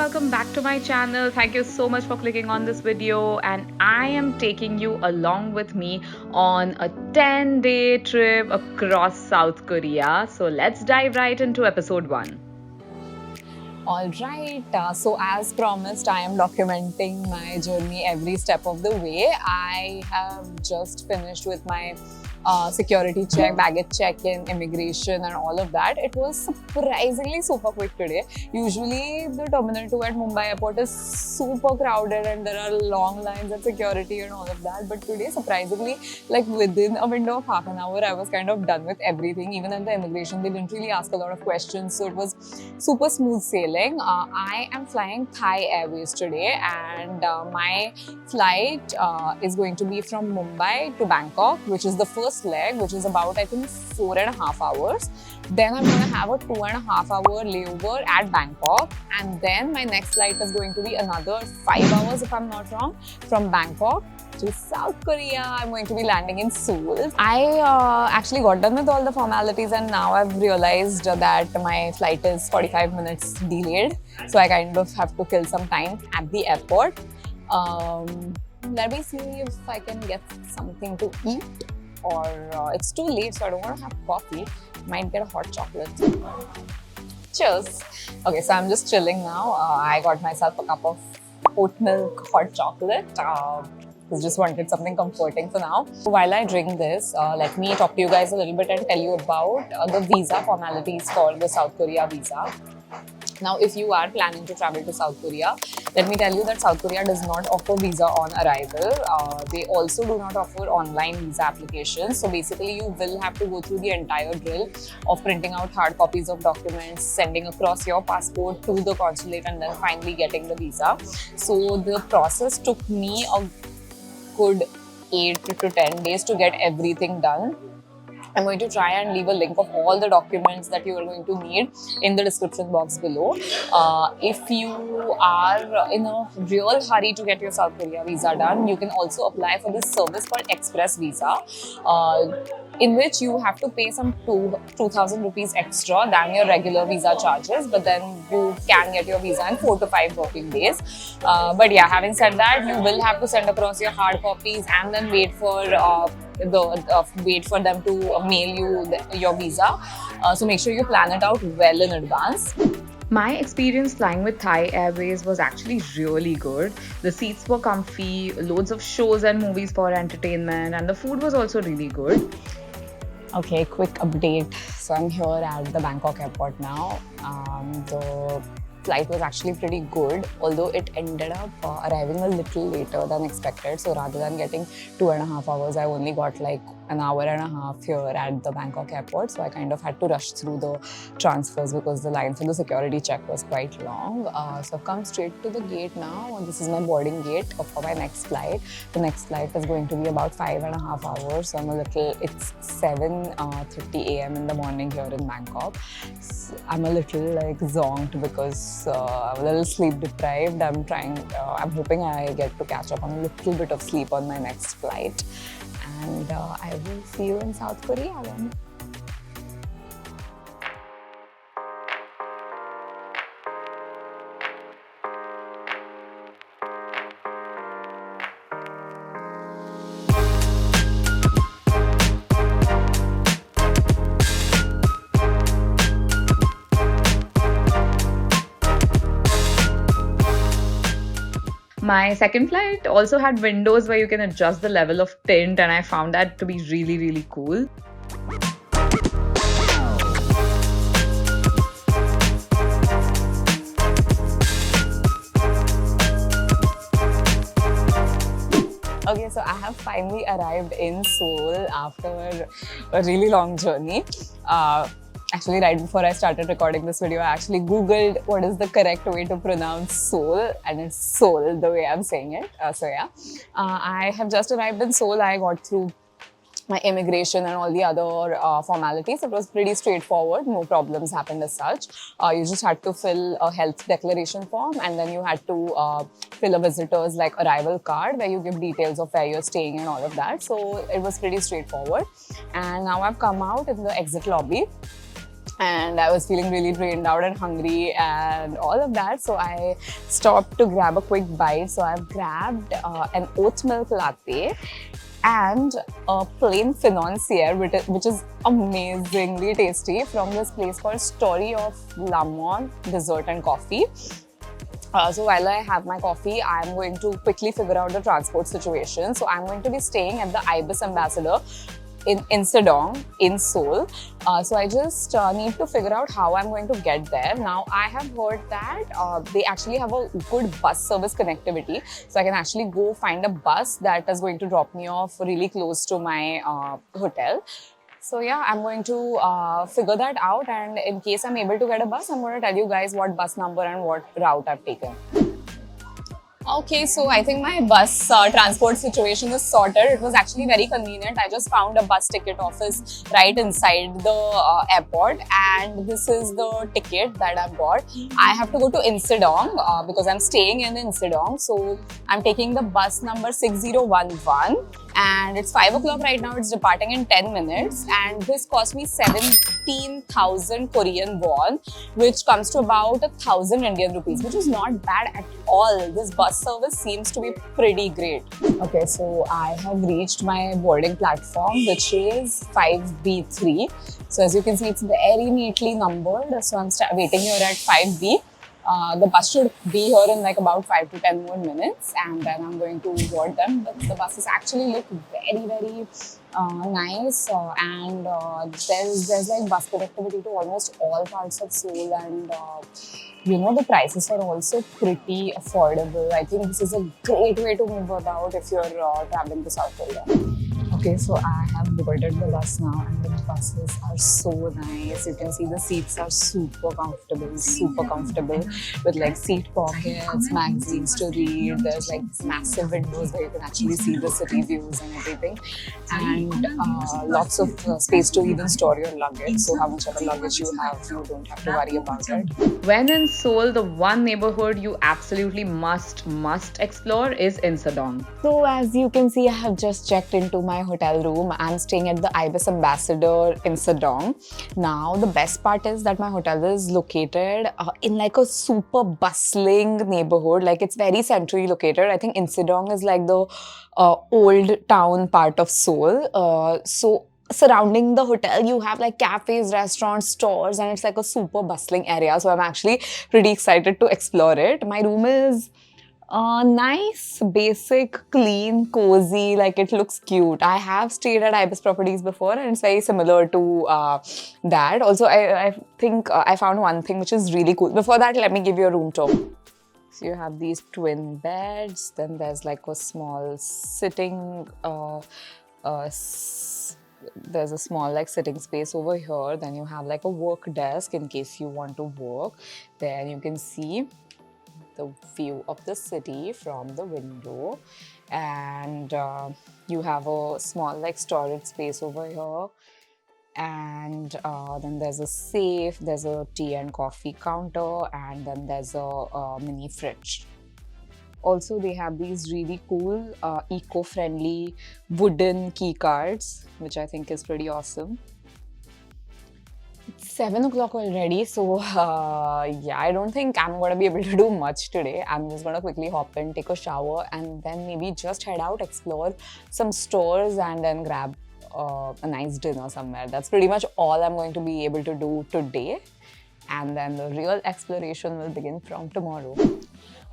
welcome back to my channel. Thank you so much for clicking on this video, and I am taking you along with me on a 10-day trip across South Korea. So let's dive right into episode 1. Alright, so as promised, I am documenting my journey every step of the way. I have just finished with my security check, baggage check-in, immigration and all of that. It was surprisingly super quick today. Usually the Terminal 2 at Mumbai airport is super crowded and there are long lines at security and all of that. But today, surprisingly, like within a window of half an hour, I was kind of done with everything. Even at the immigration, they didn't really ask a lot of questions. So it was super smooth sailing. I am flying Thai Airways today, and my flight is going to be from Mumbai to Bangkok, which is the first leg, which is about, I think, 4.5 hours. Then I'm going to have a 2.5 hour layover at Bangkok, and then my next flight is going to be another 5 hours, if I'm not wrong, from Bangkok to South Korea. I'm going to be landing in Seoul. I actually got done with all the formalities, and now I've realized that my flight is 45 minutes delayed. So I kind of have to kill some time at the airport. Let me see if I can get something to eat, or it's too late, so I don't want to have coffee. Might get a hot chocolate. Cheers. Okay, so I'm just chilling now. I got myself a cup of oat milk hot chocolate. I just wanted something comforting for now. While I drink this, let me talk to you guys a little bit and tell you about the visa formalities for the South Korea visa. Now, if you are planning to travel to South Korea, let me tell you that South Korea does not offer visa on arrival. They also do not offer online visa applications. So basically, you will have to go through the entire drill of printing out hard copies of documents, sending across your passport to the consulate, and then finally getting the visa. So the process took me a good 8 to 10 days to get everything done. I'm going to try and leave a link of all the documents that you are going to need in the description box below. If you are in a real hurry to get your South Korea visa done, you can also apply for this service called Express Visa, in which you have to pay some 2,000 rupees extra than your regular visa charges, but then you can get your visa in 4 to 5 working days. But yeah, having said that, you will have to send across your hard copies and then wait for them to mail you your visa. So make sure you plan it out well in advance. My experience flying with Thai Airways was actually really good. The seats were comfy, loads of shows and movies for entertainment, and the food was also really good. Okay, quick update. So I'm here at the Bangkok airport now. The flight was actually pretty good, although it ended up arriving a little later than expected. So rather than getting 2.5 hours, I only got like an hour and a half here at the Bangkok airport. So I kind of had to rush through the transfers because the line for the security check was quite long. So I've come straight to the gate now. This is my boarding gate for my next flight. The next flight is going to be about 5.5 hours. So it's 7:30 a.m. in the morning here in Bangkok. So I'm a little like zonked because I'm a little sleep deprived. I'm hoping I get to catch up on a little bit of sleep on my next flight. And I will see you in South Korea then. My second flight also had windows where you can adjust the level of tint, and I found that to be really, really cool. Okay, so I have finally arrived in Seoul after a really long journey. Actually, right before I started recording this video, I actually Googled what is the correct way to pronounce Seoul, and it's Seoul the way I'm saying it. So yeah, I have just arrived in Seoul. I got through my immigration and all the other formalities. It was pretty straightforward. No problems happened as such. You just had to fill a health declaration form, and then you had to fill a visitor's like arrival card where you give details of where you're staying and all of that. So it was pretty straightforward. And now I've come out in the exit lobby. and I was feeling really drained out and hungry and all of that. So I stopped to grab a quick bite. So I've grabbed an oat milk latte and a plain financier, which is amazingly tasty, from this place called Story of Lamon Dessert and Coffee. So while I have my coffee, I'm going to quickly figure out the transport situation. So I'm going to be staying at the Ibis Ambassador in Insa-dong in Seoul. So I just need to figure out how I'm going to get there. Now I have heard that they actually have a good bus service connectivity. So I can actually go find a bus that is going to drop me off really close to my hotel. So yeah, I'm going to figure that out, and in case I'm able to get a bus, I'm going to tell you guys what bus number and what route I've taken. Okay, so I think my bus transport situation is sorted. It was actually very convenient. I just found a bus ticket office right inside the airport, and this is the ticket that I've got. I have to go to Insa-dong because I'm staying in Insa-dong. So I'm taking the bus number 6011, and it's 5 o'clock right now. It's departing in 10 minutes, and this cost me 17,000 Korean won, which comes to about 1,000 Indian rupees, which is not bad at all. This bus service seems to be pretty great. Okay, so I have reached my boarding platform, which is 5B3. So as you can see, it's very neatly numbered. So I'm waiting here at 5B. The bus should be here in like about 5 to 10 more minutes, and then I'm going to board them. But the buses actually look very nice, and there's like bus connectivity to almost all parts of Seoul, and you know, the prices are also pretty affordable. I think this is a great way to move about if you're traveling to South Korea. Okay, so I have boarded the bus now, and the buses are so nice. You can see the seats are super comfortable with like seat pockets, magazines to read. There's like massive windows where you can actually see the city views and everything, and lots of space to even store your luggage. So how much of a luggage you have, you don't have to worry about it. When in Seoul, the one neighborhood you absolutely must explore is Insa-dong. So as you can see, I have just checked into my hotel room. I'm staying at the Ibis Ambassador Insa-dong. Now the best part is that my hotel is located in like a super bustling neighborhood. Like, it's very centrally located. I think Insa-dong is like the old town part of Seoul. So surrounding the hotel, you have like cafes, restaurants, stores, and it's like a super bustling area. So I'm actually pretty excited to explore it. My room is nice, basic, clean, cozy, like it looks cute. I have stayed at Ibis properties before, and it's very similar to that. Also, I think I found one thing which is really cool. Before that, let me give you a room tour. So you have these twin beds, then there's like a small sitting there's a small like sitting space over here. Then you have like a work desk in case you want to work. Then you can see the view of the city from the window, and you have a small like storage space over here, and then there's a safe, there's a tea and coffee counter, and then there's a mini fridge. Also, they have these really cool eco-friendly wooden key cards, which I think is pretty awesome. It's 7 o'clock already, so yeah, I don't think I'm going to be able to do much today. I'm just going to quickly hop in, take a shower, and then maybe just head out, explore some stores, and then grab a nice dinner somewhere. That's pretty much all I'm going to be able to do today. And then the real exploration will begin from tomorrow.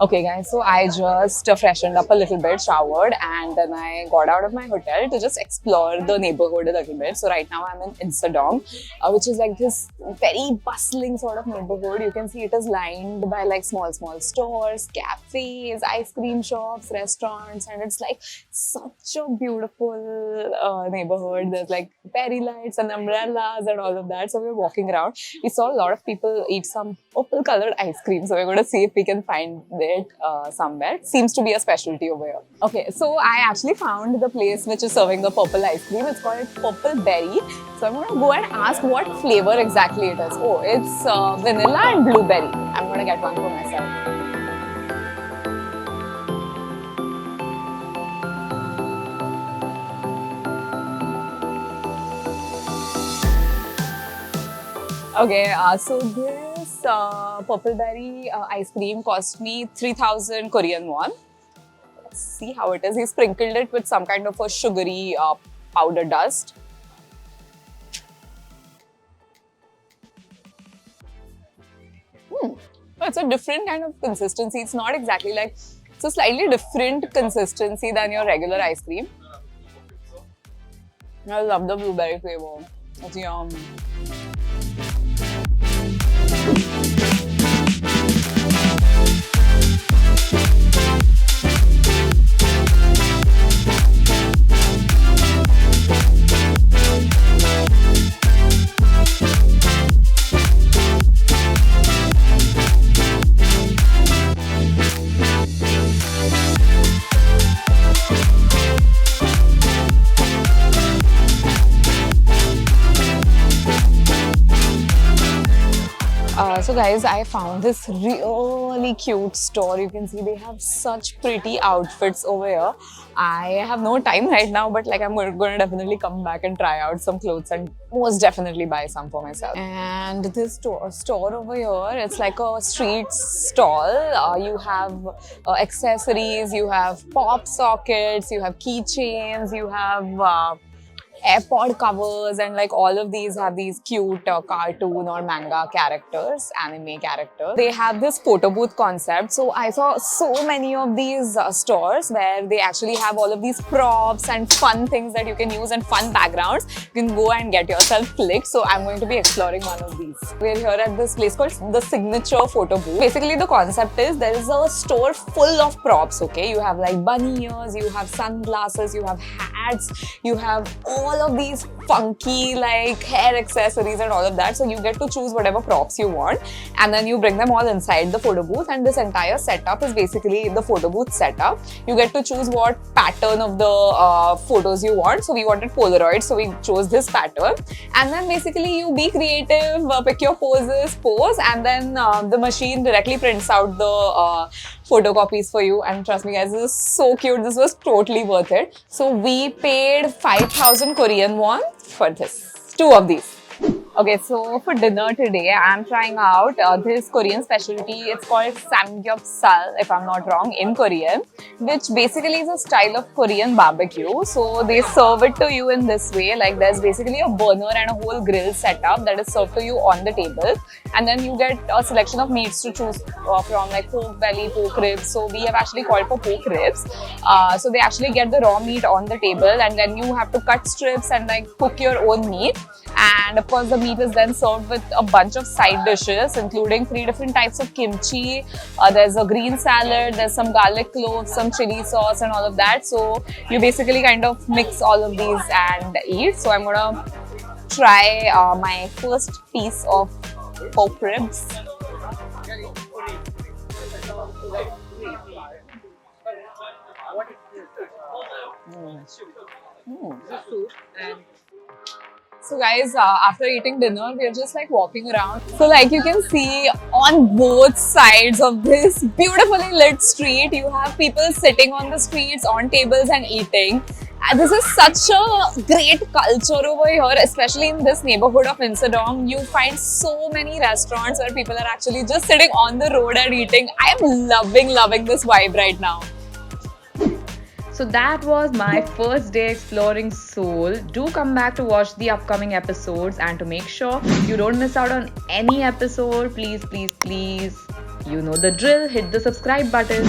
Okay guys, so I just freshened up a little bit, showered, and then I got out of my hotel to just explore the neighborhood a little bit. So right now I'm in Insa-dong, which is like this very bustling sort of neighborhood. You can see it is lined by like small stores, cafes, ice cream shops, restaurants, and it's like such a beautiful neighborhood. There's like fairy lights and umbrellas and all of that. So we're walking around. We saw a lot of people eat some opal colored ice cream. So we're going to see if we can find it somewhere. It seems to be a specialty over here. Okay, so I actually found the place which is serving the purple ice cream. It's called Purple Berry. So I'm going to go and ask what flavor exactly it is. Oh, it's vanilla and blueberry. I'm going to get one for myself. Okay, so this purple berry ice cream cost me 3,000 Korean won. Let's see how it is. He sprinkled it with some kind of a sugary powder dust. It's a different kind of consistency. It's not exactly like, it's a slightly different consistency than your regular ice cream. I love the blueberry flavor. It's yum. So guys, I found this really cute store. You can see they have such pretty outfits over here. I have no time right now, but like I'm going to definitely come back and try out some clothes and most definitely buy some for myself. And this store over here, it's like a street stall. You have accessories, you have pop sockets, you have keychains, you have AirPod covers, and like all of these have these cute cartoon or manga characters, anime characters. They have this photo booth concept. So I saw so many of these stores where they actually have all of these props and fun things that you can use and fun backgrounds. You can go and get yourself clicked. So I'm going to be exploring one of these. We're here at this place called the Signature Photo Booth. Basically the concept is there is a store full of props, okay? You have like bunny ears, you have sunglasses, you have hats, you have all of these funky like hair accessories and all of that. So you get to choose whatever props you want and then you bring them all inside the photo booth, and this entire setup is basically the photo booth setup. You get to choose what pattern of the photos you want. So we wanted Polaroid, so we chose this pattern, and then basically you be creative, pick your poses, pose, and then the machine directly prints out the photocopies for you. And trust me guys, this is so cute. This was totally worth it. So we paid 5,000 Korean won for this, two of these. Okay, so for dinner today, I'm trying out this Korean specialty. It's called samgyeopsal, if I'm not wrong, in Korean, which basically is a style of Korean barbecue. So they serve it to you in this way. Like there's basically a burner and a whole grill setup that is served to you on the table. And then you get a selection of meats to choose from, like pork belly, pork ribs. So we have actually called for pork ribs. So they actually get the raw meat on the table, and then you have to cut strips and like cook your own meat. And of course, the meat is then served with a bunch of side dishes, including 3 different types of kimchi. There's a green salad, there's some garlic cloves, some chili sauce and all of that. So you basically kind of mix all of these and eat. So I'm gonna try my first piece of pork ribs. So guys, after eating dinner, we're just like walking around. So like you can see on both sides of this beautifully lit street, you have people sitting on the streets, on tables and eating. And this is such a great culture over here, especially in this neighborhood of Insa-dong. You find so many restaurants where people are actually just sitting on the road and eating. I am loving this vibe right now. So that was my first day exploring Seoul. Do come back to watch the upcoming episodes, and to make sure you don't miss out on any episode, please, you know the drill, hit the subscribe button.